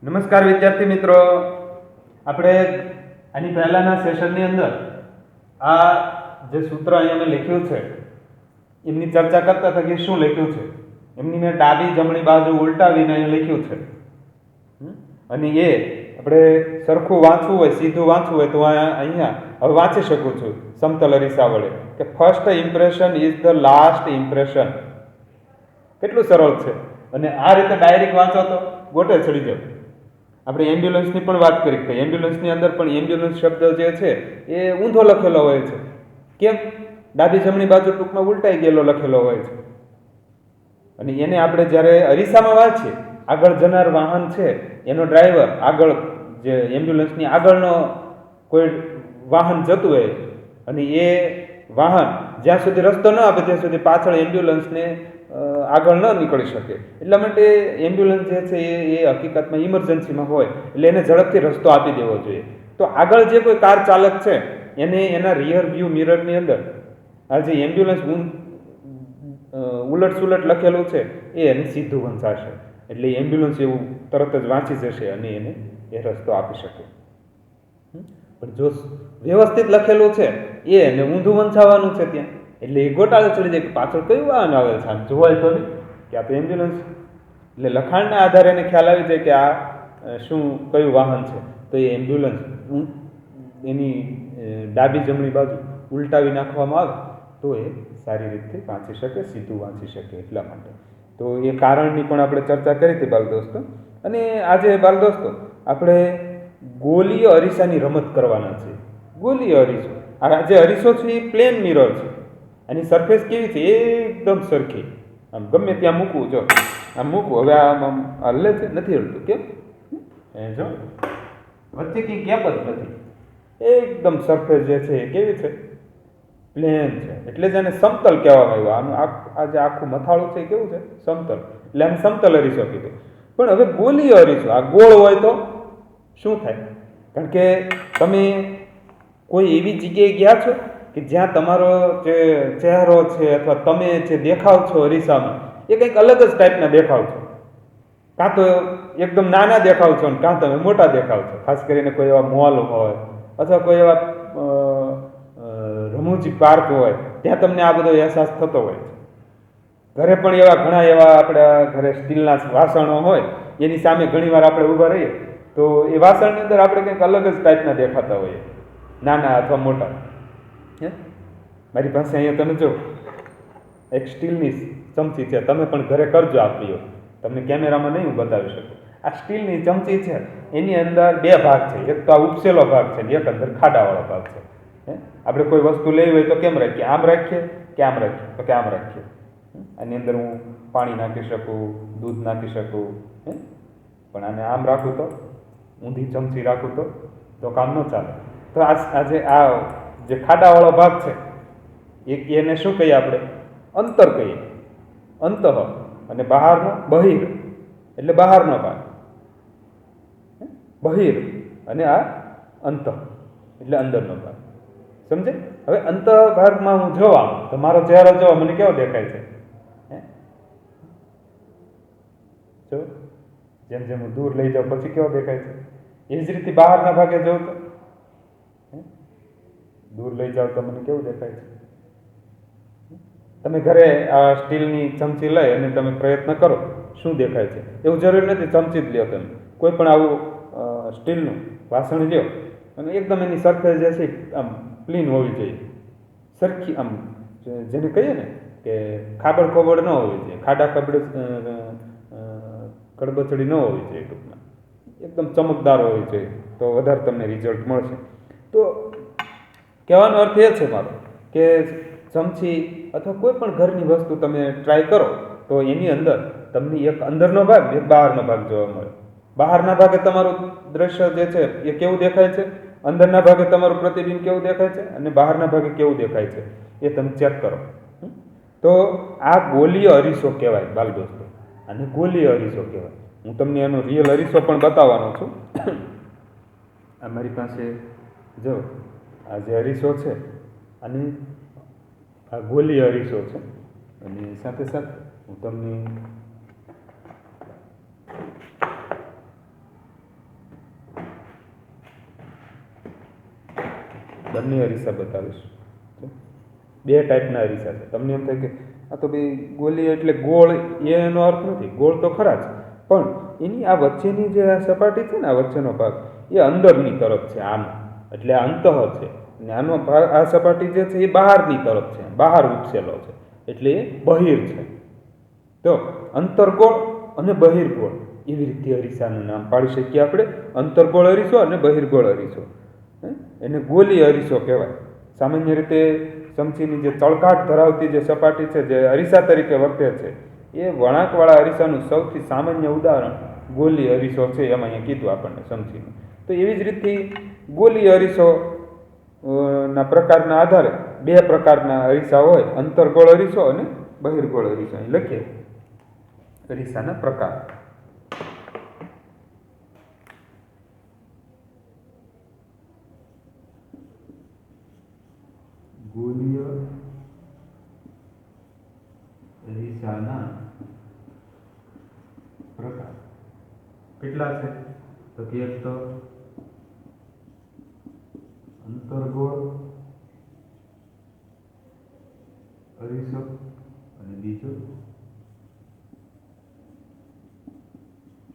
નમસ્કાર વિદ્યાર્થી મિત્રો, આપણે આની પહેલાના સેશનની અંદર આ જે સૂત્ર અહીંયા મેં લખ્યું છે એમની ચર્ચા કરતા હતા કે શું લખ્યું છે. એમની મેં ડાબી જમણી બાજુ ઉલટાવીને અહીંયા લખ્યું છે અને એ આપણે સરખું વાંચવું હોય, સીધું વાંચવું હોય તો અહીંયા હવે વાંચી શકું છું સમતલ અરીસા વડે કે first impression is the last impression. કેટલું સરળ છે. અને આ રીતે ડાયરેક્ટ વાંચો તો ગોટે ચડી જાય. આપણે એમ્બ્યુલન્સની પણ વાત કરી કે એમ્બ્યુલન્સની અંદર પણ એમ્બ્યુલન્સ શબ્દ જે છે એ ઊંધો લખેલો હોય છે. કેમ? ડાબી જમણી બાજુ ટૂંકમાં ઉલટાઈ ગયેલો લખેલો હોય છે. અને એને આપણે જ્યારે અરીસામાં વાંચીએ, આગળ જનાર વાહન છે એનો ડ્રાઈવર, આગળ જે એમ્બ્યુલન્સની આગળનો કોઈ વાહન જતું હોય અને એ વાહન જ્યાં સુધી રસ્તો ન આપે ત્યાં સુધી પાછળ એમ્બ્યુલન્સને આગળ ન નીકળી શકે. એટલા માટે એમ્બ્યુલન્સ જે છે એ હકીકતમાં ઇમરજન્સીમાં હોય એટલે એને ઝડપથી રસ્તો આપી દેવો જોઈએ. તો આગળ જે કોઈ કાર ચાલક છે એને એના રિયર વ્યૂ મિરરની અંદર આ જે એમ્બ્યુલન્સ ઉલટ સુલટ લખેલું છે એ એને સીધું વંચાશે. એટલે એમ્બ્યુલન્સ એવું તરત જ વાંચી જશે અને એને એ રસ્તો આપી શકે. પણ જો વ્યવસ્થિત લખેલું છે એ એને ઊંધું વંચાવવાનું છે ત્યાં, એટલે એ ગોટાળે ચડી જાય કે પાછળ કયું વાહન આવે છે, આમ જોવાય તો નહીં કે આ તો એમ્બ્યુલન્સ. એટલે લખાણના આધારે એને ખ્યાલ આવી જાય કે આ શું કયું વાહન છે. તો એ એમ્બ્યુલન્સ એની ડાબી જમણી બાજુ ઉલટાવી નાખવામાં આવે તો એ સારી રીતે વાંચી શકે, સીધું વાંચી શકે. એટલા માટે તો એ કારણની પણ આપણે ચર્ચા કરી હતી બાલ દોસ્તો. અને આજે બાલ દોસ્તો આપણે ગોલીય અરીસાની રમત કરવાના છે. ગોલીય અરીસો, આ જે અરીસો છે એ પ્લેન મિરર છે. આની સરફેસ કેવી છે? એકદમ સરખી. આમ ગમે ત્યાં મૂકવું, જો આમ મૂકવું, હવે આમ હલે છે, નથી હલતું. કેમ? જો વચ્ચે કંઈ ગેપ જ નથી. એકદમ સરફેસ જે છે એ કેવી છે? પ્લેન છે. એટલે જ એને સમતલ કહેવામાં આવ્યું. આ જે આખું મથાળું છે એ કેવું છે? સમતલ. એટલે આને સમતલ અરીસો કીધું. પણ હવે ગોલીય અરીસો, આ ગોળ હોય તો શું થાય? કારણ કે તમે કોઈ એવી જગ્યાએ ગયા છો કે જ્યાં તમારો જે ચહેરો છે અથવા તમે જે દેખાવ છો અરીસામાં એ કંઈક અલગ જ ટાઈપના દેખાવ છો. કાં તો એકદમ નાના દેખાવ છો ને કાં તમે મોટા દેખાવ છો. ખાસ કરીને કોઈ એવા મોલ હોય અથવા કોઈ એવા રમૂજી પાર્ક હોય ત્યાં તમને આ બધો અહેસાસ થતો હોય છે. ઘરે પણ એવા ઘણા એવા આપણા ઘરે સ્ટીલના વાસણો હોય એની સામે ઘણીવાર આપણે ઊભા રહીએ તો એ વાસણની અંદર આપણે કંઈક અલગ જ ટાઈપના દેખાતા હોઈએ, નાના અથવા મોટા. મારી પાસે અહીંયા તમે જો એક સ્ટીલની ચમચી છે. તમે પણ ઘરે કરજો આ પ્રયોગ. તમને કેમેરામાં નહીં હું બતાવી શકું. આ સ્ટીલની ચમચી છે એની અંદર બે ભાગ છે. એક તો આ ઉપસેલો ભાગ છે ને એક અંદર ખાડાવાળો ભાગ છે. આપણે કોઈ વસ્તુ લેવી હોય તો કેમ રાખીએ? આમ રાખીએ કે આમ રાખીએ? તો કે આમ રાખીએ. આની અંદર હું પાણી નાખી શકું, દૂધ નાખી શકું. પણ આને આમ રાખું તો, ઊંધી ચમચી રાખું તો કામ ન ચાલે. તો આજે આ જે ખાડાવાળો ભાગ છે એને શું કહીએ આપણે? અંતર કહીએ. અંતઃ. અને બહારનો બહિર, એટલે બહારનો ભાગ. બહિર અને આ અંતઃ એટલે અંદરનો ભાગ. સમજે? હવે અંત ભાગમાં હું જોવા તો મારો ચહેરો જોવા મને કેવો દેખાય છે? જો જેમ જેમ હું દૂર લઈ જાઉં પછી કેવો દેખાય છે? એ જ રીતે બહારના ભાગે જવું તો દૂર લઈ જાવ તો મને કેવું દેખાય છે? તમે ઘરે આ સ્ટીલની ચમચી લઈ અને તમે પ્રયત્ન કરો, શું દેખાય છે? એવું જરૂરી નથી ચમચી જ લ્યો તમે. કોઈ પણ આવું સ્ટીલનું વાસણ લ્યો અને એકદમ એની સરફેસ જે છે આમ ક્લીન હોવી જોઈએ, સરખી. આમ જેને કહીએ ને કે ખાબડ ખોબડ ન હોવી જોઈએ, ખાડા કડબચડી ન હોવી જોઈએ. ટૂંકમાં એકદમ ચમકદાર હોવી જોઈએ તો વધારે તમને રિઝલ્ટ મળશે. તો કહેવાનો અર્થ એ છે મારો કે ચમચી અથવા કોઈ પણ ઘરની વસ્તુ તમે ટ્રાય કરો તો એની અંદર તમને એક અંદરનો ભાગ, એક બહારનો ભાગ જોવા મળે. બહારના ભાગે તમારું દ્રશ્ય જે છે એ કેવું દેખાય છે, અંદરના ભાગે તમારું પ્રતિબિંબ કેવું દેખાય છે અને બહારના ભાગે કેવું દેખાય છે એ તમે ચેક કરો. તો આ ગોલીય અરીસો કહેવાય બાલ દોસ્તો. અને ગોલીય અરીસો કહેવાય. હું તમને એનો રિયલ અરીસો પણ બતાવવાનો છું. આ મારી પાસે જો આ જે અરીસો છે અને આ ગોલીય અરીસો છે. અને સાથે સાથે હું તમને બંને અરીસા બતાવીશ. બે ટાઈપના અરીસા છે. તમને એમ થાય કે આ તો ભાઈ ગોલી એટલે ગોળ, એનો અર્થ નથી. ગોળ તો ખરા જ, પણ એની આ વચ્ચેની જે આ સપાટી છે ને, આ વચ્ચેનો ભાગ એ અંદરની તરફ છે આમ, એટલે અંતઃ છે. અને આનો ભાગ, આ સપાટી જે છે એ બહારની તરફ છે, બહાર ઉપસેલો છે, એટલે એ બહિર છે. તો અંતર્ગોળ અને બહિર્ગોળ એવી રીતે અરીસાનું નામ પાડી શકીએ આપણે. અંતર્ગોળ અરીસો અને બહિર્ગોળ અરીસો, એને ગોલી અરીસો કહેવાય. સામાન્ય રીતે ચમચીની જે ચળકાટ ધરાવતી જે સપાટી છે, જે અરીસા તરીકે વર્તે છે, એ વળાંકવાળા અરીસાનું સૌથી સામાન્ય ઉદાહરણ ગોલી અરીસો છે. એમાં અહીંયા કીધું આપણને ચમચીનું. તો એવી જ રીતથી ગોલી અરીસો ના પ્રકારના આધારે બે પ્રકારના અરીસા હોય, અંતર્ગોળ અરીસો અને બહિર્ગોળ અરીસો. અહીં લખીએ અરીસાના પ્રકાર. ગોલીય અરીસાના પ્રકાર કેટલા છે? તો કે એક તો અંતર્ગોળ અરીસો અને બીજો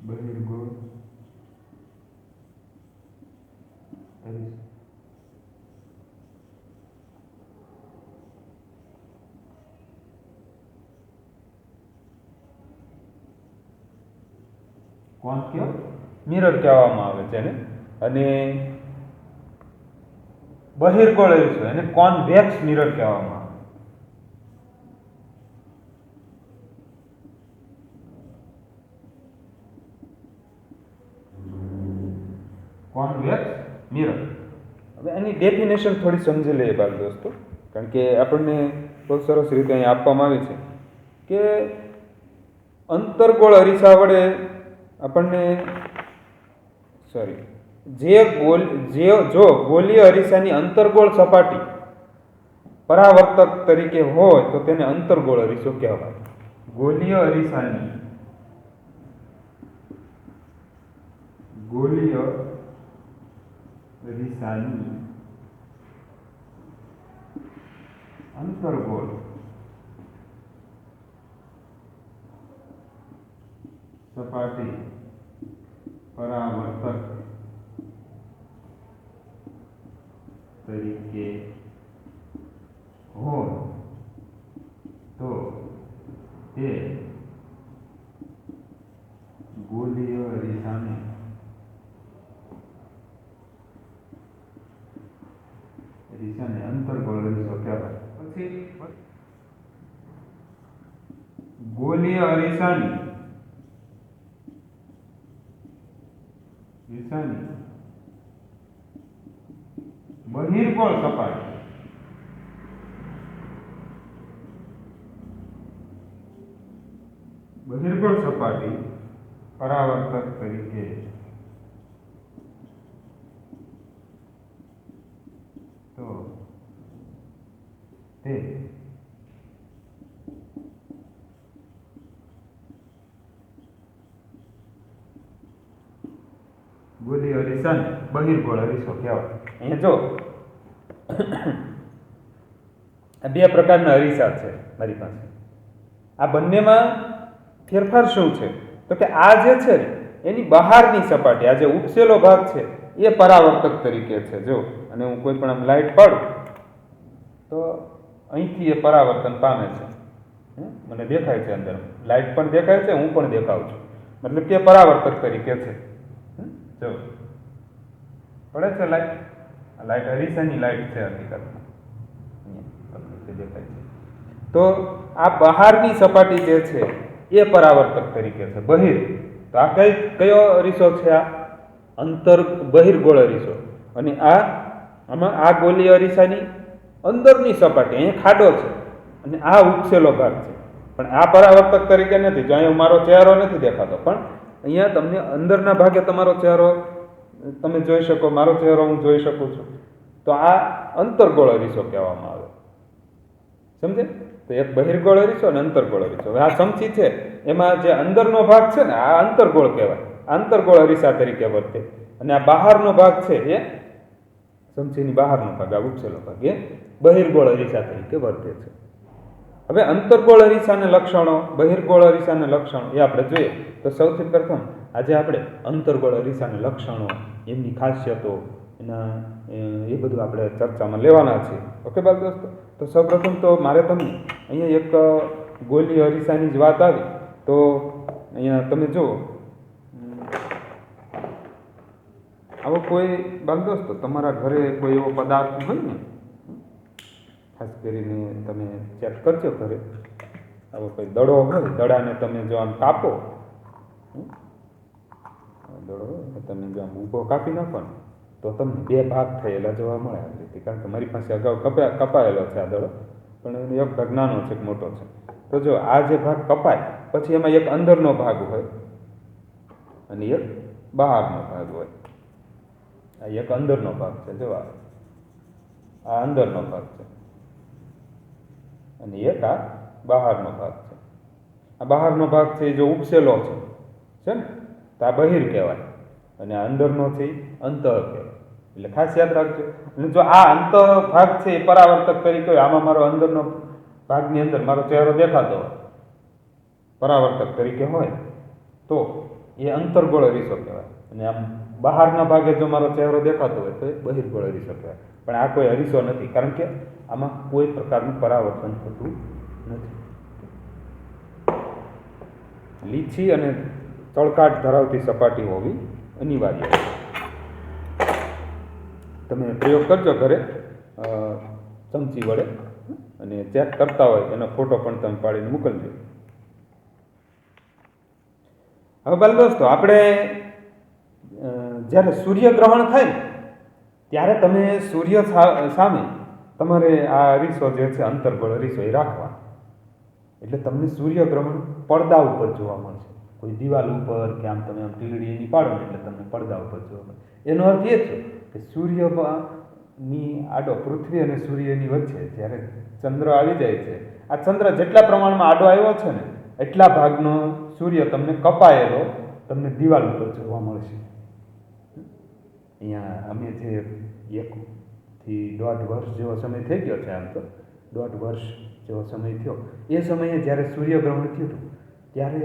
બહિર્ગોળ અરીસો. કોણ કયો? મિરર કહેવામાં આવે છે ને. અને બહિર્ગોળ અરીસો એને કોન્વેક્સ મિરર કહેવામાં આવે. Convex mirror. હવે એની ડેફિનેશન થોડી સમજી લઈએ બાળ દોસ્તો, કારણ કે આપણને બહુ સરસ રીતે અહીં આપવામાં આવી છે કે અંતર્ગોળ અરીસા વડે આપણને જો ગોલીય અરીસાની અંતર્ગોળ સપાટી પરાવર્તક તરીકે હોય તો તેને અંતર્ગોળ અરીસો કહેવાય. ગોલીય અરીસાની અંતર્ગોળ સપાટી પરાવર્તક તરીકે હોય તો તે ગોલીય અરીસાને અંતર્ગોળ અરીસો કહેવાય. પછી ગોલીય અરીસાની બહિર્ગોળ સપાટી પરાવર્તક તરીકે તો તે ગોલીય અરીસાને બહિર્ગોળ અરીસો કહેવાય. અહીંયા જો આ બે પ્રકારના અરીસા છે મારી પાસે. આ બંનેમાં ફેરફાર શું છે? તો કે આ જે છે એની બહારની સપાટી, આ જે ઉપસેલો ભાગ છે એ પરાવર્તક તરીકે છે. જો અને હું કોઈ પણ આમ લાઇટ પાડું તો અહીંથી એ પરાવર્તન પામે છે. મને દેખાય છે, અંદર લાઇટ પણ દેખાય છે, હું પણ દેખાઉં છું, મતલબ કે પરાવર્તક તરીકે છે. જો પડે છે લાઇટ, આ લાઇટ અરીસાની લાઇટ છે હકીકતમાં, દેખાય છે. તો આ બહારની સપાટી જે છે એ પરાવર્તક તરીકે છે, બહિર. તો આ કયો અરીસો છે? આ બહિર્ગોળ અરીસો. અને આમાં આ ગોલીય અરીસાની અંદરની સપાટી, અહીંયા ખાડો છે અને આ ઉપસેલો ભાગ છે, પણ આ પરાવર્તક તરીકે નથી. જો અહીંયા મારો ચહેરો નથી દેખાતો, પણ અહીંયા તમને અંદરના ભાગે તમારો ચહેરો તમે જોઈ શકો, મારો ચહેરો હું જોઈ શકું છું. તો આ અંતર્ગોળ અરીસો કહેવામાં આવે. સમજે? તો એક બહિર્ગોળ અરીસો અને અંતર્ગોળ અરીસો. હવે આ ચમચી છે એમાં જે અંદરનો ભાગ છે ને, આ અંતર્ગોળ કહેવાય, અંતર્ગોળ અરીસા તરીકે વર્તે. અને આ બહારનો ભાગ છે એ ચમચીની બહારનો ભાગ, આ ઉપસેલો ભાગ એ બહિર્ગોળ અરીસા તરીકે વર્તે છે. હવે અંતર્ગોળ અરીસાને લક્ષણો, બહિર્ગોળ અરીસાને લક્ષણો એ આપણે જોઈએ તો સૌથી પ્રથમ આજે આપણે અંતર્ગોળ અરીસાને લક્ષણો, એમની ખાસિયતો, એના એ બધું આપણે ચર્ચામાં લેવાના છીએ. ઓકે બાળ દોસ્તો, તો સૌપ્રથમ તો મારે તમને અહીંયા એક ગોલી અરીસાની જ વાત આવી તો અહીંયા તમે જુઓ, આવો કોઈ બાળ દોસ્તો તમારા ઘરે કોઈ એવો પદાર્થ હોય ને, ખાસ કરીને તમે ચેક કરજો ઘરે, આવો કોઈ દડો હોય, દડાને તમે જો આમ કાપો, દડો હોય તમે જો આમ ઊભો કાપી નાખો ને તો તમને બે ભાગ થયેલા જોવા મળે આ રીતે, કારણ કે મારી પાસે અગાઉ કપાયેલો છે આ દડો, પણ એનો એક ભાગ નાનો છે કે મોટો છે. તો જો આ જે ભાગ કપાય પછી એમાં એક અંદરનો ભાગ હોય અને એક બહારનો ભાગ હોય. આ એક અંદરનો ભાગ છે, જો આ અંદરનો ભાગ છે અને એક આ બહારનો ભાગ છે. આ બહારનો ભાગ છે એ જો ઉપસેલો છે ને તો આ બહિર કહેવાય, અને આ અંદરનો છે એ અંતર કહેવાય. એટલે ખાસ યાદ રાખજો. અને જો આ અંતર ભાગ છે એ પરાવર્તક તરીકે હોય, આમાં મારો અંદરનો ભાગની અંદર મારો ચહેરો દેખાતો હોય, પરાવર્તક તરીકે હોય તો એ અંતર્ગોળ અરીસો કહેવાય. અને આમ બહારના ભાગે જો મારો ચહેરો દેખાતો હોય તો એ બહિર્ગોળ અરીસો કહેવાય. પણ આ કોઈ અરીસો નથી, કારણ કે આમાં કોઈ પ્રકારનું પરાવર્તન થતું નથી. લીછી અને ચળકાટ ધરાવતી સપાટી હોવી અનિવાર્ય છે. તમે પ્રયોગ કરજો ઘરે ચમચી વડે, અને ચેક કરતા હોય એનો ફોટો પણ તમે પાડીને મોકલજો. હવે બાળ દોસ્તો, આપણે જ્યારે સૂર્યગ્રહણ થાય ને ત્યારે તમે સૂર્ય સામે તમારે આ અરીસો જે છે અંતર્ગોળ અરીસો એ રાખવાનો. એટલે તમને સૂર્યગ્રહણ પડદા ઉપર જોવા મળશે. કોઈ દિવાલ ઉપર કે આમ તમે આમ ટીલડી એની પાડો એટલે તમને પડદા ઉપર જોવા મળે. એનો અર્થ એ છે કે સૂર્યની આડો, પૃથ્વી અને સૂર્યની વચ્ચે જ્યારે ચંદ્ર આવી જાય છે, આ ચંદ્ર જેટલા પ્રમાણમાં આડો આવ્યો છે ને એટલા ભાગનો સૂર્ય તમને કપાયેલો તમને દિવાલ ઉપર જોવા મળશે. અહીંયા અમે જે 1 થી 1.5 વર્ષ જેવો સમય થઈ ગયો છે, આમ તો 1.5 વર્ષ જેવો સમય થયો, એ સમયે જ્યારે સૂર્યગ્રહણ થયું હતું ત્યારે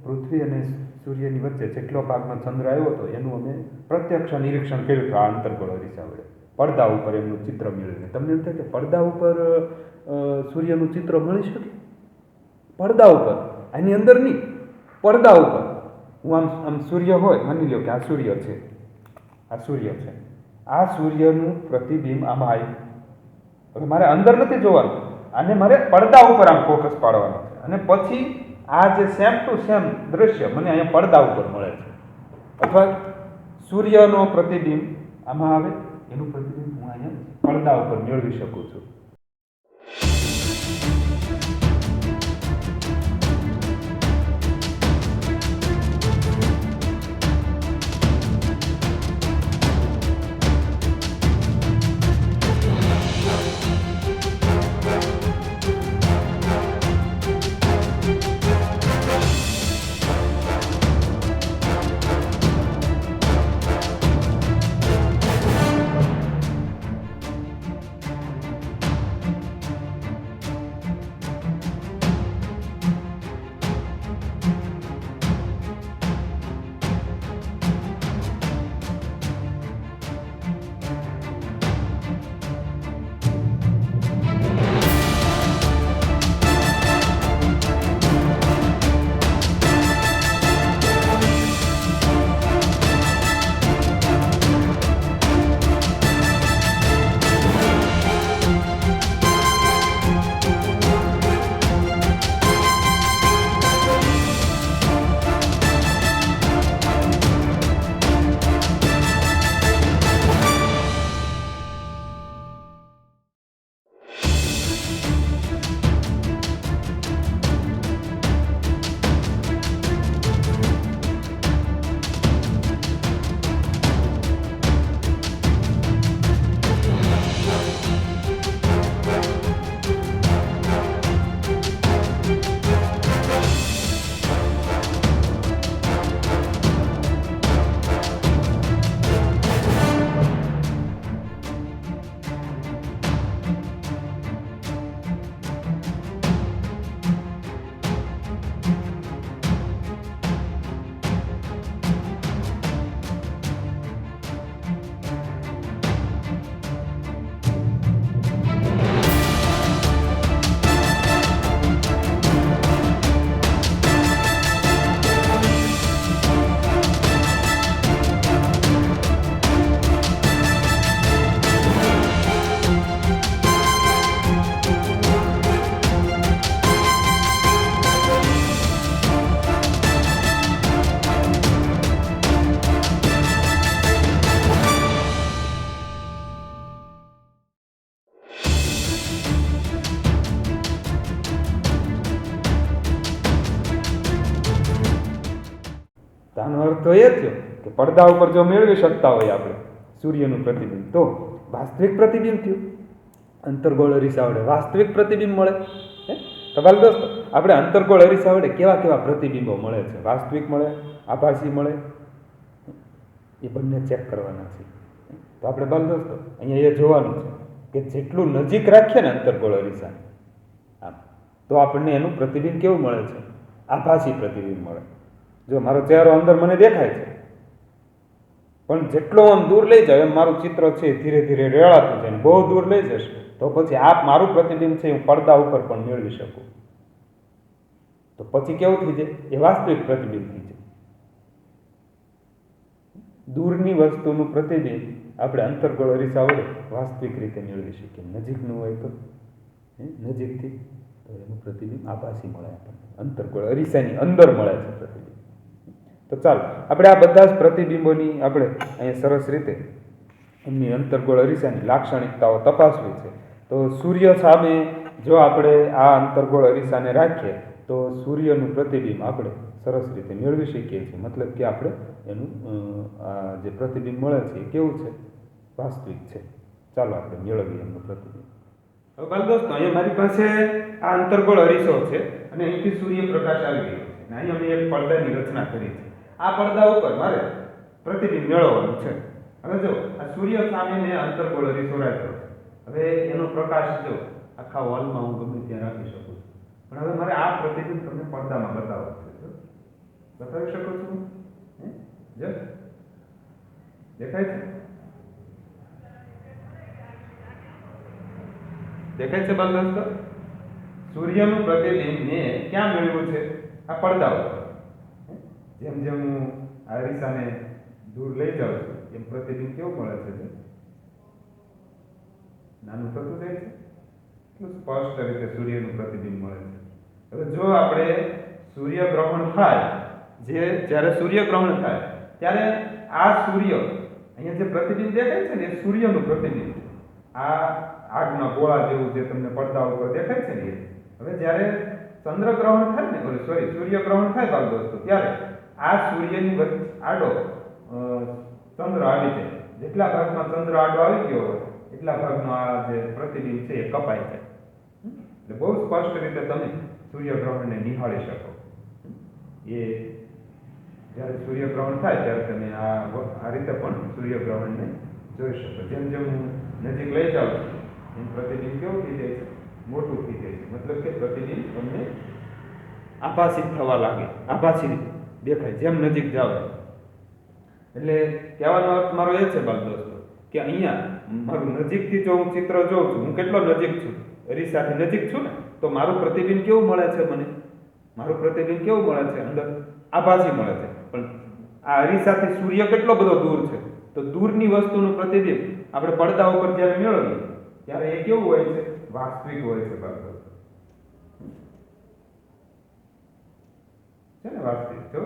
પૃથ્વી અને સૂર્યની વચ્ચે જેટલો ભાગનો ચંદ્ર આવ્યો હતો એનું અમે પ્રત્યક્ષ નિરીક્ષણ કર્યું હતું આ અંતર્ગોળ અરીસા વડે. પડદા ઉપર એમનું ચિત્ર મેળવીને તમને એમ થાય કે પડદા ઉપર સૂર્યનું ચિત્ર મળી શકે? પડદા ઉપર, આની અંદર નહીં, પડદા ઉપર. હું આમ સૂર્ય હોય, માની લો કે આ સૂર્ય છે, આ સૂર્ય છે, આ સૂર્યનું પ્રતિબિંબ આમાં આવ્યું. હવે મારે અંદર નથી જોવાનું, આને મારે પડદા ઉપર આમ ફોકસ પાડવાનો છે, અને પછી આ જે સેમ ટુ સેમ દ્રશ્ય મને અહીંયા પડદા ઉપર મળે છે. અથવા સૂર્યનો પ્રતિબિંબ આમાં આવે, એનું પ્રતિબિંબ હું અહીંયા પડદા ઉપર મેળવી શકું છું. આનો અર્થ તો એ થયો કે પડદા ઉપર જો મેળવી શકતા હોય આપણે સૂર્યનું પ્રતિબિંબ તો વાસ્તવિક પ્રતિબિંબ થયું. અંતર્ગોળ અરીસા વડે વાસ્તવિક પ્રતિબિંબ મળે. તો બાલ દોસ્તો, આપણે અંતર્ગોળ અરીસા વડે કેવા કેવા પ્રતિબિંબો મળે છે? વાસ્તવિક મળે, આભાસી મળે, એ બંને ચેક કરવાના છે. તો આપણે બાલ દોસ્તો અહીંયા એ જોવાનું છે કે જેટલું નજીક રાખીએ ને અંતર્ગોળ અરીસા આમ, તો આપણને એનું પ્રતિબિંબ કેવું મળે છે? આભાસી પ્રતિબિંબ મળે. જો મારો ચહેરો અંદર મને દેખાય છે, પણ જેટલો આમ દૂર લઈ જાય એમ મારું ચિત્ર છે ધીરે ધીરે રેળાતું જાય. બહુ દૂર લઈ જશે તો પછી આપ મારું પ્રતિબિંબ છે હું પડદા ઉપર પણ મેળવી શકું. તો પછી કેવું થઈ જાય? એ વાસ્તવિક પ્રતિબિંબ થઈ જાય. દૂરની વસ્તુનું પ્રતિબિંબ આપણે અંતર્ગોળ અરીસા વડે વાસ્તવિક રીતે મેળવી શકીએ. નજીકનું હોય તો નજીકથી તો એનું પ્રતિબિંબ આભાસી મળે આપણને. અંતર્ગોળ અરીસાની અંદર મળે છે પ્રતિબિંબ. તો ચાલો આપણે આ બધા જ પ્રતિબિંબોની આપણે અહીંયા સરસ રીતે એમની અંતર્ગોળ અરીસાની લાક્ષણિકતાઓ તપાસવી છે. તો સૂર્ય સામે જો આપણે આ અંતર્ગોળ અરીસાને રાખીએ તો સૂર્યનું પ્રતિબિંબ આપણે સરસ રીતે મેળવી શકીએ છીએ. મતલબ કે આપણે એનું આ જે પ્રતિબિંબ મળે છે એ કેવું છે? વાસ્તવિક છે. ચાલો આપણે મેળવીએ એમનું પ્રતિબિંબ. હવે બાલ દોસ્તો, અહીંયા મારી પાસે આ અંતર્ગોળ અરીસો છે અને અહીંથી સૂર્યપ્રકાશ આવી રહ્યો છે અને અહીં અમે એક પડદાની રચના કરી છે. આ પડદા ઉપર મારે પ્રતિબિંબ મેળવવાનું છે. હવે જો આ સૂર્ય સામે મેં અંતર્ગોળ અરીસો રાખ્યો છે. હવે એનો પ્રકાશ જો આખા હોલમાં હું ગમે ત્યાં રાખી શકું છું, પણ હવે મારે આ પ્રતિબિંબ તમને પડદામાં બતાવવું છે. બતાવી શકો છો? જો દેખાય છે? દેખાય છે બાલ દોસ્તો? સૂર્યનું પ્રતિબિંબ મેં ક્યાં મેળવ્યું છે? આ પડદા ઉપર. જેમ જેમ હું આ અરીસાને દૂર લઈ જાઉં છું એમ પ્રતિબિંબ કેવું મળે છે? નાનું થતું જાય છે. એટલું સ્પષ્ટ રીતે સૂર્યનું પ્રતિબિંબ મળે છે. હવે જો આપણે સૂર્યગ્રહણ થાય, જ્યારે સૂર્યગ્રહણ થાય ત્યારે આ સૂર્ય અહીંયા જે પ્રતિબિંબ દેખાય છે ને એ સૂર્યનું પ્રતિબિંબ. આ આગના ગોળા જેવું જે તમને પડદા ઉપર દેખાય છે ને એ. હવે જ્યારે ચંદ્રગ્રહણ થાય ને સૂર્યગ્રહણ થાય બાળ દોસ્તો, ત્યારે આ સૂર્યની વચ્ચે આડો ચંદ્ર આવી જાય. જેટલા ભાગમાં ચંદ્ર આડો આવી ગયો હોય એટલા ભાગનો આ જે પ્રતિબિંબ છે એ કપાઈ જાય. એટલે બહુ સ્પષ્ટ રીતે તમે સૂર્યગ્રહણને નિહાળી શકો. એ જ્યારે સૂર્યગ્રહણ થાય ત્યારે તમે આ રીતે પણ સૂર્યગ્રહણને જોઈ શકો. જેમ જેમ હું નજીક લઈ જાઉં છું એમ પ્રતિબિંબ કેવું થઈ જાય છે? મોટું થઈ જાય છે. મતલબ કે પ્રતિબિંબ તમને આભાસી થવા લાગે, આભાસી દેખાય જેમ નજીક જાઓ. એટલે કહેવાનો અર્થ મારો એ છે બાળ દોસ્તો કે અહીંયા મારું નજીકથી જો હું ચિત્ર જોઉં છું, હું કેટલો નજીક છું, અરીસાથી નજીક છું ને, તો મારું પ્રતિબિંબ કેવું મળે છે? મને મારું પ્રતિબિંબ કેવું મળે છે? અંદર આભાસી મળે છે. પણ આ અરીસાથી સૂર્ય કેટલો બધો દૂર છે, તો દૂરની વસ્તુનું પ્રતિબિંબ આપણે પડદા ઉપર જ્યારે મેળવીએ ત્યારે એ કેવું હોય છે? વાસ્તવિક હોય છે બાળ દોસ્તો. છે ને વાસ્તવિક? જો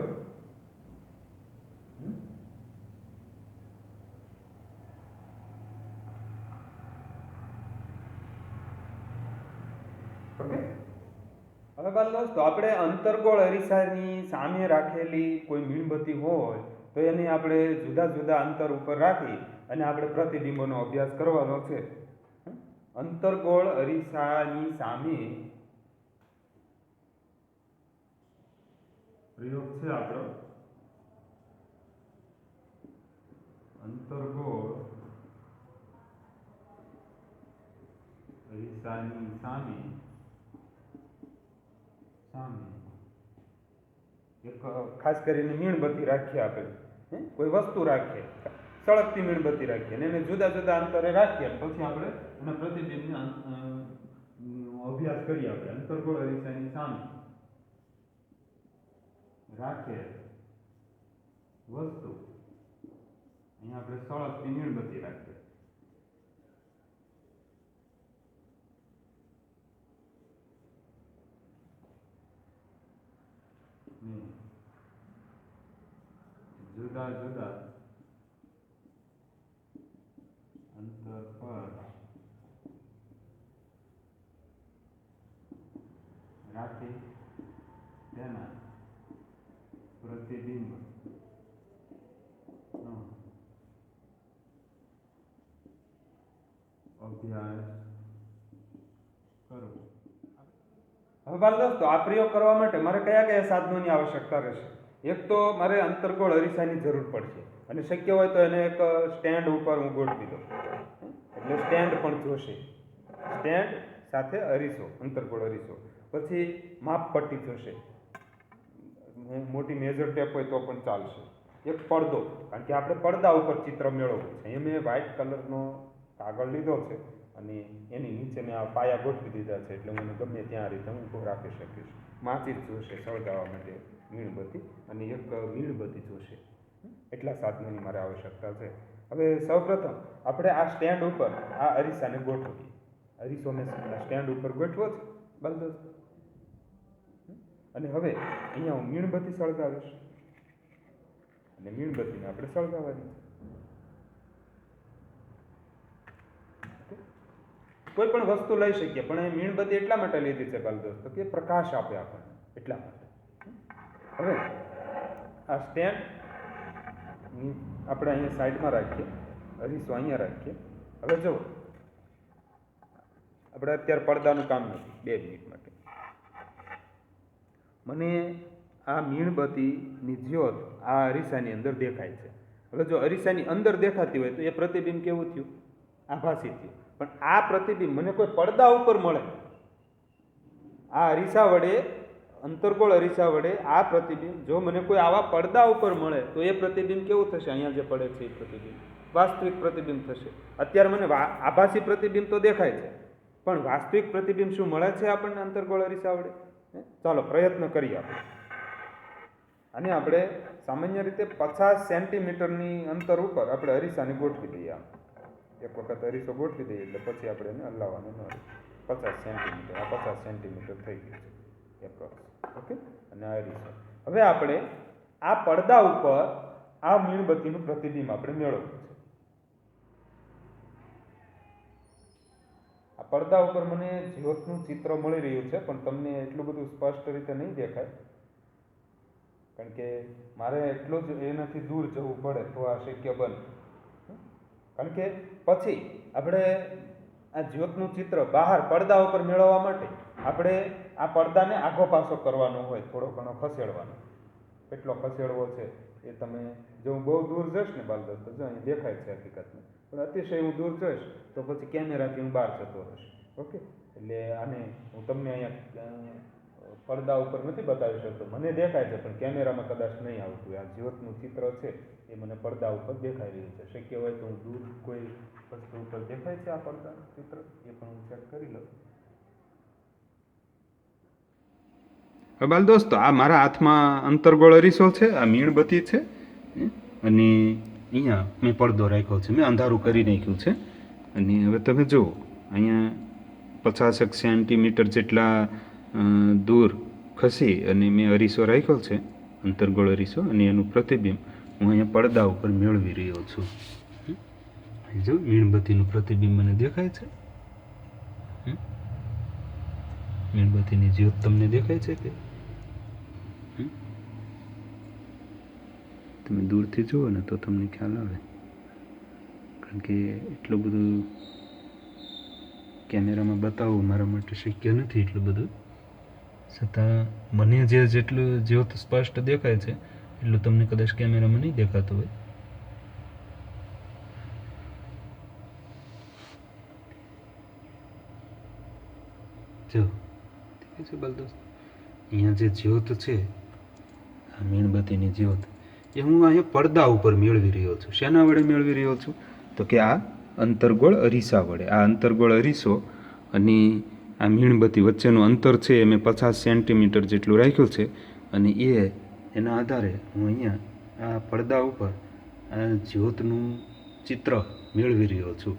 ઓકે. હવે બાળ દોસ્તો, આપણે અંતર્ગોળ અરીસાની સામે રાખેલી કોઈ મીણબત્તી હોય તો એને આપણે જુદા જુદા અંતર ઉપર રાખી અને આપણે પ્રતિબિંબોનો અભ્યાસ કરવાનો છે. અંતર્ગોળ અરીસાની સામે પ્રયોગ છે આપણો. અંતર્ગોળ અરીસાની સામે એક ખાસ કરીને મીણબત્તી રાખીએ આપણે, કોઈ વસ્તુ રાખીએ, સળગતી મીણબત્તી રાખીએ અને એને જુદા જુદા અંતરે રાખીએ. પછી આપણે એના પ્રતિબિંબનો અભ્યાસ કરીએ. આપણે અંતર્ગોળ અરીસાની સામે રાખીએ વસ્તુ, અહીંયા આપણે સળગતી મીણબત્તી રાખીએ. જુદા જુદા અંતર પર રાખી તેના પ્રતિબિંબ જાય કરવું. હવે બાલ દોસ્તો, આ પ્રયોગ કરવા માટે મારે કયા કયા સાધનોની આવશ્યકતા રહેશે? એક તો મારે અંતર્ગોળ અરીસાની જરૂર પડશે, અને શક્ય હોય તો એને એક સ્ટેન્ડ ઉપર હું ગોઠવી દઉં, એટલે સ્ટેન્ડ પણ જોશે. સ્ટેન્ડ સાથે અરીસો, અંતર્ગોળ અરીસો. પછી માપપટ્ટી જોશે, મોટી મેજર ટેપ હોય તો પણ ચાલશે. એક પડદો, કારણ કે આપણે પડદા ઉપર ચિત્ર મેળવવું છે. અહીંયા મેં વ્હાઇટ કલરનો કાગળ લીધો છે અને એની નીચે મેં આ પાયા ગોઠવી દીધા છે, એટલે હું એને ગમે ત્યાં આ રીતે હું ઊભો રાખી શકીશ. માચીસ જોશે સળગાવવા માટે, મીણબત્તી, અને એક મીણબત્તી જોશે. એટલા સાધનોની મારે આવશ્યકતા છે. હવે સૌપ્રથમ આપણે આ સ્ટેન્ડ ઉપર આ અરીસાને ગોઠવીએ. અરીસો મેં સ્ટેન્ડ ઉપર ગોઠવો છે બરાબર. અને હવે અહીંયા હું મીણબત્તી સળગાવીશ, અને મીણબત્તીને આપણે સળગાવવાની છે. કોઈ પણ વસ્તુ લઈ શકીએ, પણ એ મીણબત્તી એટલા માટે લીધી છે બાલ દોસ્તો કે પ્રકાશ આપે આપણને, એટલા માટે. હવે આ સ્ટેન્ડ આપણે અહીંયા સાઈડમાં રાખીએ, અરીસો અહીંયા રાખીએ. હવે જુઓ, આપણે અત્યારે પડદાનું કામ નથી, 2 મિનિટ માટે. મને આ મીણબત્તીની જ્યોત આ અરીસાની અંદર દેખાય છે. હવે જો અરીસાની અંદર દેખાતી હોય તો એ પ્રતિબિંબ કેવું થયું? આભાસી થયું. પણ આ પ્રતિબિંબ મને કોઈ પડદા ઉપર મળે, આ અરીસા વડે, અંતર્ગોળ અરીસા વડે આ પ્રતિબિંબ જો મને કોઈ આવા પડદા ઉપર મળે તો એ પ્રતિબિંબ કેવું થશે? અહીંયા જે પડે છે એ પ્રતિબિંબ વાસ્તવિક પ્રતિબિંબ થશે. અત્યારે મને આભાસી પ્રતિબિંબ તો દેખાય છે, પણ વાસ્તવિક પ્રતિબિંબ શું મળે છે આપણને અંતર્ગોળ અરીસા વડે? ચાલો પ્રયત્ન કરીએ આપણે. અને આપણે સામાન્ય રીતે 50 સેન્ટીમીટરની અંતર ઉપર આપણે અરીસાને ગોઠવી દઈએ. આમ એક વખત અરીસો ગોઠવી દઈએ એટલે પછી આપણે એને હલાવવાનું ન રહે. 50 સેન્ટીમીટર, આ 50 સેન્ટીમીટર થઈ ગયું છે એપ્રોક્સ. ઓકે. અને આ અરીસો, હવે આપણે આ પડદા ઉપર આ મીણબત્તીનું પ્રતિબિંબ આપણે મેળવવું છે. આ પડદા ઉપર મને જ્યોતનું ચિત્ર મળી રહ્યું છે, પણ તમને એટલું બધું સ્પષ્ટ રીતે નહીં દેખાય, કારણ કે મારે એટલું જ એનાથી દૂર જવું પડે તો આ શક્ય બને. કારણ કે પછી આપણે આ જ્યોતનું ચિત્ર બહાર પડદા ઉપર મેળવવા માટે આપણે આ પડદાને આઘો પાછો કરવાનો હોય, થોડો ઘણો ખસેડવાનો. કેટલો ખસેડવો છે એ તમે, જો હું બહુ દૂર જઈશ ને બાલ દોસ્તો, જો અહીં દેખાય છે હકીકતમાં, પણ અતિશય હું દૂર જઈશ તો પછી કેમેરાથી હું બહાર જતો રહીશ. ઓકે. એટલે આને હું તમને અહીંયા પડદા ઉપર નથી બતાવી શકતો, મને દેખાય છે પણ કેમેરામાં કદાચ નહીં આવતું. આ જ્યોતનું ચિત્ર છે એ મને પડદા ઉપર દેખાઈ રહ્યું છે. શક્ય હોય તો હું દૂર કોઈ વસ્તુ ઉપર દેખાય છે આ પડદાનું ચિત્ર, એ પણ હું ચેક કરી લઉં. બાલ દોસ્તો, આ મારા હાથમાં અંતર્ગોળ અરીસો છે, આ મીણબત્તી છે, અને અહીંયા મેં પડદો રાખ્યો છે, મેં અંધારું કરી નાખ્યું છે. અને હવે તમે જુઓ, અહીંયા 50 સેન્ટીમીટર જેટલા દૂર ખસી અને મેં અરીસો રાખ્યો છે, અંતર્ગોળ અરીસો, અને એનું પ્રતિબિંબ હું અહીંયા પડદા ઉપર મેળવી રહ્યો છું. જો મીણબત્તીનું પ્રતિબિંબ મને દેખાય છે. મીણબત્તીની જ્યોત તમને દેખાય છે કે? તમે દૂરથી જુઓ ને તો તમને ખ્યાલ આવે, કારણ કે એટલું બધું કેમેરામાં બતાવવું મારા માટે શક્ય નથી એટલું બધું. છતાં મને જેટલું જ્યોત સ્પષ્ટ દેખાય છે એટલું તમને કદાચ કેમેરામાં નહીં દેખાતું હોય. જો દેખાય છે બાલ દોસ્ત, અહીંયા જે જ્યોત છે, આ મીણબત્તીની જ્યોત, એ હું અહીંયા પડદા ઉપર મેળવી રહ્યો છું. શેના વડે મેળવી રહ્યો છું? તો કે આ અંતર્ગોળ અરીસા વડે. આ અંતર્ગોળ અરીસો અને આ મીણબત્તી વચ્ચેનું અંતર છે એ મેં 50 સેન્ટીમીટર જેટલું રાખ્યું છે, અને એના આધારે હું અહીંયા આ પડદા ઉપર આ જ્યોતનું ચિત્ર મેળવી રહ્યો છું.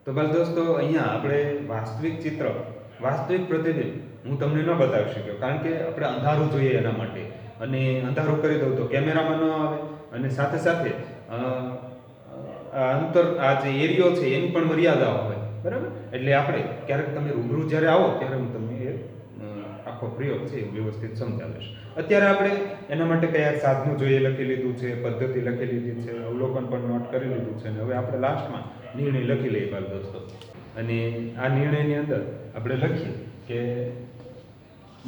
તો બાલ દોસ્તો, અહીંયા આપણે વાસ્તવિક ચિત્ર, વાસ્તવિક પ્રતિબિંબ હું તમને ન બતાવી શક્યો, કારણ કે આપણે અંધારું જોઈએ એના માટે, અને અંધારું કરી દઉં તો કેમેરામાં ન આવે, અને સાથે સાથે આ જે એરિયો છે એની પણ મર્યાદાઓ હોય, બરાબર. એટલે આપણે ક્યારેક તમે રૂબરૂ જ્યારે આવો ત્યારે હું તમને એ આખો પ્રયોગ છે એ વ્યવસ્થિત સમજાવીશ. અત્યારે આપણે એના માટે કયા સાધનો જોઈએ લખી લીધું છે, પદ્ધતિ લખી લીધી છે, અવલોકન પણ નોટ કરી લીધું છે, અને હવે આપણે લાસ્ટમાં નિર્ણય લખી લઈએ બાળ દોસ્તો. અને આ નિર્ણયની અંદર આપણે લખીએ કે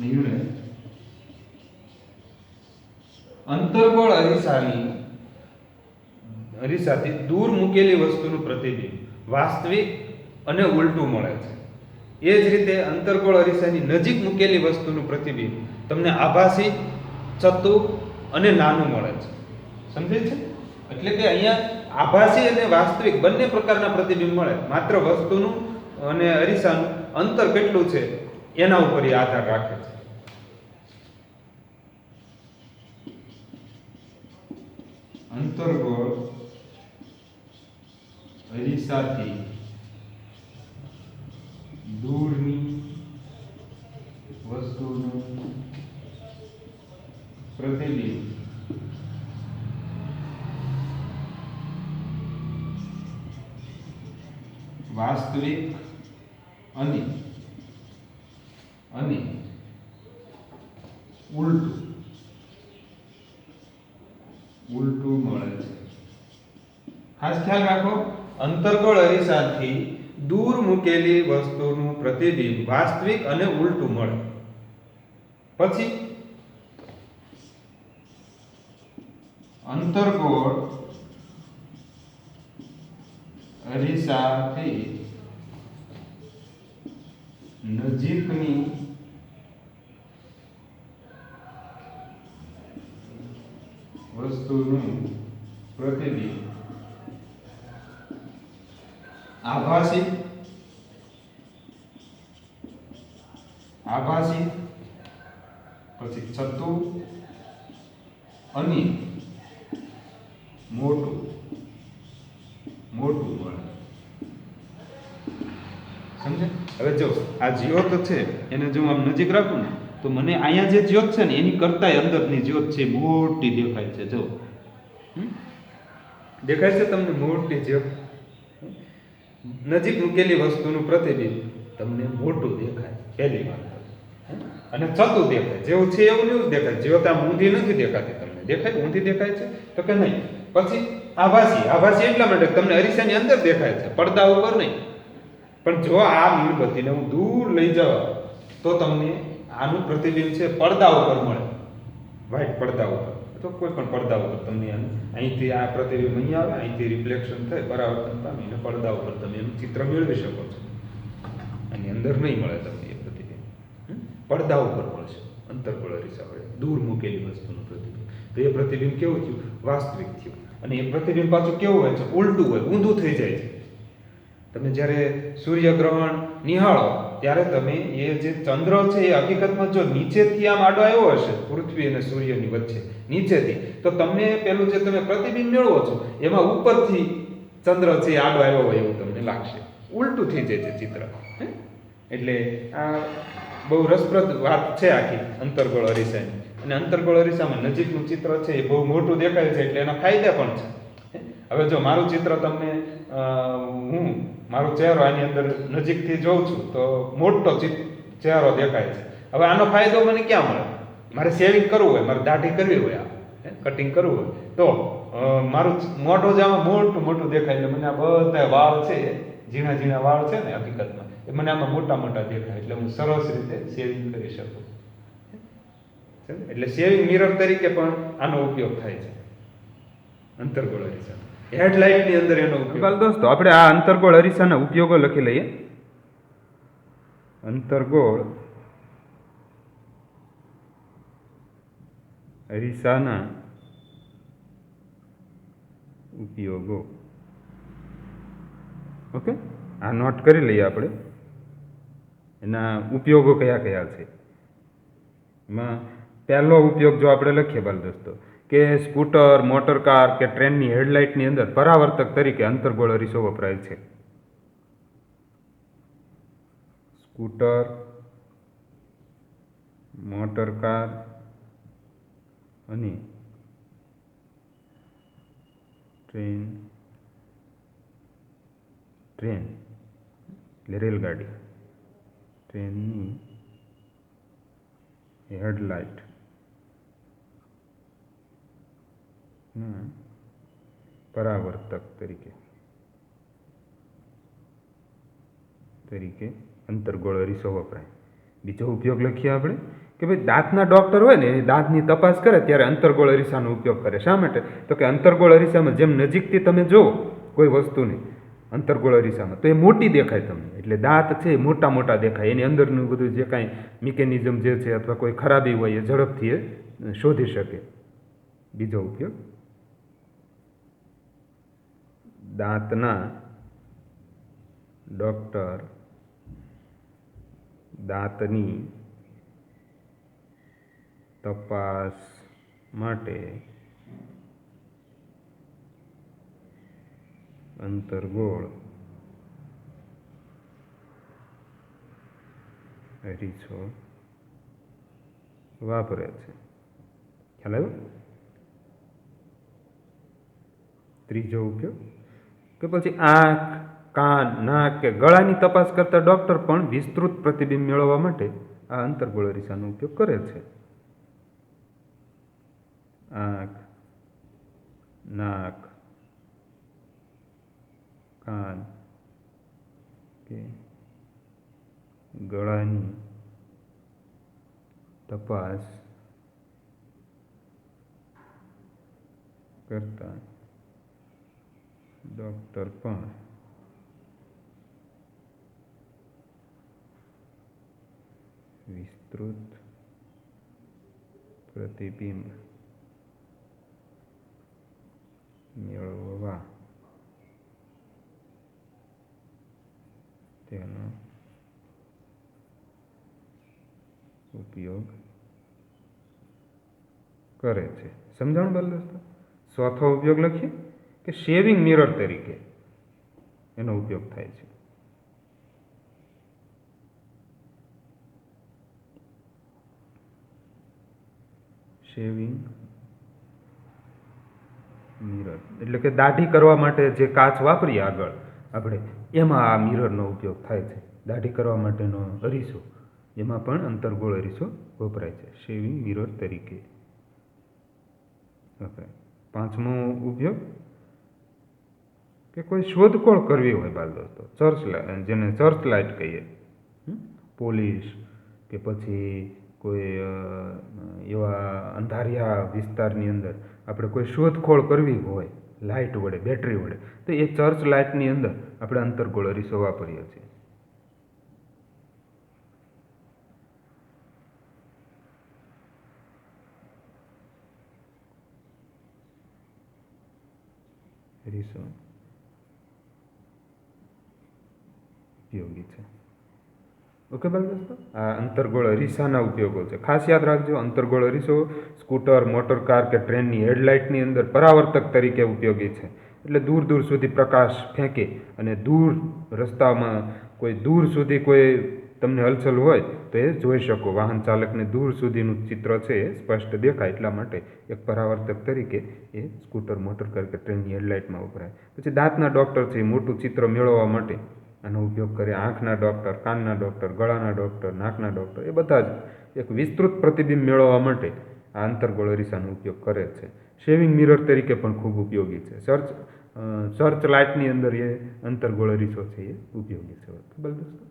નિર્ણય અંતર્ગોળ અરીસાથી દૂર મૂકેલી વસ્તુનું પ્રતિબિંબ વાસ્તવિક અને ઉલટું મળે છે. એ જ રીતે અંતર્ગોળ અરીસાની નજીક મૂકેલી વસ્તુનું પ્રતિબિંબ તમને આભાસી, ચતુર અને નાનું મળે છે. સમજાય છે? એટલે કે અહીંયા આભાસી અને વાસ્તવિક બંને પ્રકારના પ્રતિબિંબ મળે, માત્ર વસ્તુનું અને અરીસાનું અંતર કેટલું છે એના ઉપર એ આધાર રાખે છે. અંતર્ગોળ અરીસાથી દૂરની વસ્તુનું પ્રતિબિંબ વાસ્તવિક અને ઉલટું મળે છે. ખાસ ખ્યાલ રાખો, અંતર્ગોળ અરીસાથી દૂર મૂકેલી વસ્તુનું પ્રતિબિંબ વાસ્તવિક અને ઉલટું મળે. પછી અંતર્ગોળ અરીસાથી નજીકની વસ્તુનું પ્રતિબિંબ આભાસી, પછી ચતુર અને મોટું મળે. સમજે? હવે જો આ જ્યોત છે એને જો આમ નજીક રાખું ને તો મને અહીંયા જે જ્યોત છે ને એની કરતાંય અંદરની જ્યોત છે મોટી દેખાય છે. જો દેખાય છે તમને મોટી જ્યોત? નજીક મૂકેલી વસ્તુનું પ્રતિબિંબ તમને મોટું દેખાય પહેલી વાત, અને ચતું દેખાય. જેવું છે એવું એવું જ દેખાય. જ્યોત આમ ઊંધી નથી દેખાતી. તમને દેખાય ઊંધી દેખાય છે તો કે નહીં. પછી આભાસી એટલા માટે તમને અરીસાની અંદર દેખાય છે, પડદા ઉપર નહીં. પણ જો આ મીણબત્તીને હું દૂર લઈ જવા તો તમને આનું પ્રતિબિંબ છે પડદા ઉપર મળે, વ્હાઈટ પડદા ઉપર, તો કોઈ પણ પડદા ઉપર તમને અહીંથી આ પ્રતિબિંબ અહીં આવે, અહીંથી રિફ્લેક્શન થાય, પરાવર્તન પામીને પડદા ઉપર તમે એનું ચિત્ર મેળવી શકો છો. આની અંદર નહીં મળે તમને એ પ્રતિબિંબ, પડદા ઉપર મળશે. અંતર્ગોળ અરીસા વડે દૂર મૂકેલી વસ્તુનું પ્રતિબિંબ. તો એ પ્રતિબિંબ કેવું થયું? વાસ્તવિક થયું. અને એ પ્રતિબિંબ પાછું કેવું હોય છે? ઉલટું હોય, ઊંધું થઈ જાય છે. તમે જ્યારે સૂર્યગ્રહણ નિહાળો ત્યારે તમે એ જે ચંદ્ર છે એ હકીકતમાં જો નીચેથી આમ આડો આવ્યો હશે પૃથ્વી અને સૂર્યની વચ્ચે નીચેથી, તો તમને પેલું જે તમે પ્રતિબિંબ મેળવો છો એમાં ઉપરથી ચંદ્ર છે આડો આવ્યો હોય એવું તમને લાગશે. ઉલટું થઈ જાય છે ચિત્ર. એટલે આ બહુ રસપ્રદ વાત છે આખી અંતર્ગોળ અરીસાની. અને અંતર્ગોળ અરીસામાં નજીકનું ચિત્ર છે એ બહુ મોટું દેખાય છે, એટલે એના ફાયદા પણ છે. હવે જો મારું ચિત્ર તમને હું મારો ચહેરો આની અંદર નજીકથી જોઉં છું તો મોટો ચહેરો દેખાય છે. હવે આનો ફાયદો મને ક્યાં મળે? મારે શેવિંગ કરવું હોય, મારે દાઢી કરવી હોય, કટિંગ કરવું હોય તો મારું મોઢો જ આમાં મોટું દેખાય. એટલે મને આ બધા વાળ છે, ઝીણા ઝીણા વાળ છે ને હકીકતમાં એ મને આમાં મોટા દેખાય. એટલે હું સરસ રીતે શેવિંગ કરી શકું. એટલે શેવિંગ મિરર તરીકે પણ આનો ઉપયોગ થાય છે અંતર્ગોળ અરીસા. હેડલાઇટની અંદર એનો ઉપયોગ. દોસ્તો, આપણે આ અંતર્ગોળ અરીસાના ઉપયોગો લખી લઈએ. અંતર્ગોળ અરીસાના ઉપયોગો. ઓકે, આ નોટ કરી લઈએ આપણે. એના ઉપયોગો કયા કયા છે. એમાં પહેલો ઉપયોગ જો આપણે લખીએ બાલ દોસ્તો કે સ્કૂટર, મોટર કાર કે ટ્રેનની હેડલાઇટની અંદર પરાવર્તક તરીકે અંતર્ગોળ અરીસો વપરાય છે. સ્કૂટર, મોટર કાર અને ટ્રેન એટલે રેલગાડી, ટ્રેનની હેડલાઇટ પરાવર્તક તરીકે અંતર્ગોળ અરીસો વપરાય. બીજો ઉપયોગ લખીએ આપણે કે ભાઈ દાંતના ડૉક્ટર હોય ને એ દાંતની તપાસ કરે ત્યારે અંતર્ગોળ અરીસાનો ઉપયોગ કરે. શા માટે? તો કે અંતર્ગોળ અરીસામાં જેમ નજીકથી તમે જુઓ કોઈ વસ્તુને અંતર્ગોળ અરીસામાં તો એ મોટી દેખાય તમને, એટલે દાંત છે એ મોટા મોટા દેખાય. એની અંદરનું બધું જે કાંઈ મિકેનિઝમ જે છે અથવા કોઈ ખરાબી હોય એ ઝડપથી એ શોધી શકે. બીજો ઉપયોગ દાંતના ડૉક્ટર દાંતની તપાસ માટે અંતર્ગોળ અરીસો વાપરે છે. ખ્યાલ આવ્યો? ત્રીજો ઉપયોગ કે પછી આંખ, કાન, નાક કે ગળાની તપાસ કરતા ડૉક્ટર પણ વિસ્તૃત પ્રતિબિંબ મેળવવા માટે આ અંતર્ગોળ અરીસાનો ઉપયોગ કરે છે. આંખ, નાક, કાન કે ગળાની તપાસ કરતા ડૉક્ટર પણ વિસ્તૃત પ્રતિબિંબ મેળવવા તેનો ઉપયોગ કરે છે. સમજાણું બાલ દોસ્તો? ચોથો ઉપયોગ લખીએ કે શેવિંગ મિરર તરીકે એનો ઉપયોગ થાય છે. શેવિંગ મિરર એટલે કે દાઢી કરવા માટે જે કાચ વાપરીએ આગળ આપણે એમાં આ મિરરનો ઉપયોગ થાય છે. દાઢી કરવા માટેનો અરીસો એમાં પણ અંતર્ગોળ અરીસો વપરાય છે શેવિંગ મિરર તરીકે વપરાય. પાંચમો ઉપયોગ કે કોઈ શોધખોળ કરવી હોય બાલ દોસ્તો, જેને સર્ચ લાઇટ કહીએ, પોલીસ કે પછી કોઈ એવા અંધારિયા વિસ્તારની અંદર આપણે કોઈ શોધખોળ કરવી હોય લાઇટ વડે, બેટરી વડે, તો એ સર્ચ લાઇટની અંદર આપણે અંતર્ગોળ અરીસો વાપરીએ છીએ. અરીસો ઉપયોગી છે. ઓકે બાલ દોસ્તો, આ અંતર્ગોળ અરીસાના ઉપયોગો છે. ખાસ યાદ રાખજો, અંતર્ગોળ અરીસો સ્કૂટર, મોટર કાર કે ટ્રેનની હેડલાઇટની અંદર પરાવર્તક તરીકે ઉપયોગી છે. એટલે દૂર દૂર સુધી પ્રકાશ ફેંકે અને દૂર રસ્તામાં કોઈ દૂર સુધી કોઈ તમને હલચલ હોય તો એ જોઈ શકો. વાહન ચાલકને દૂર સુધીનું ચિત્ર છે એ સ્પષ્ટ દેખાય એટલા માટે એક પરાવર્તક તરીકે એ સ્કૂટર, મોટર કાર કે ટ્રેનની હેડલાઇટમાં વપરાય. પછી દાંતના ડૉક્ટર છે એ મોટું ચિત્ર મેળવવા માટે આનો ઉપયોગ કરે. આંખના ડૉક્ટર, કાનના ડૉક્ટર, ગળાના ડૉક્ટર, નાકના ડૉક્ટર એ બધા જ એક વિસ્તૃત પ્રતિબિંબ મેળવવા માટે આ અંતર્ગોળ અરીસાનો ઉપયોગ કરે છે. શેવિંગ મિરર તરીકે પણ ખૂબ ઉપયોગી છે. સર્ચ લાઇટની અંદર એ અંતર્ગોળ અરીસો છે એ ઉપયોગી છે. બરાબર દોસ્તો?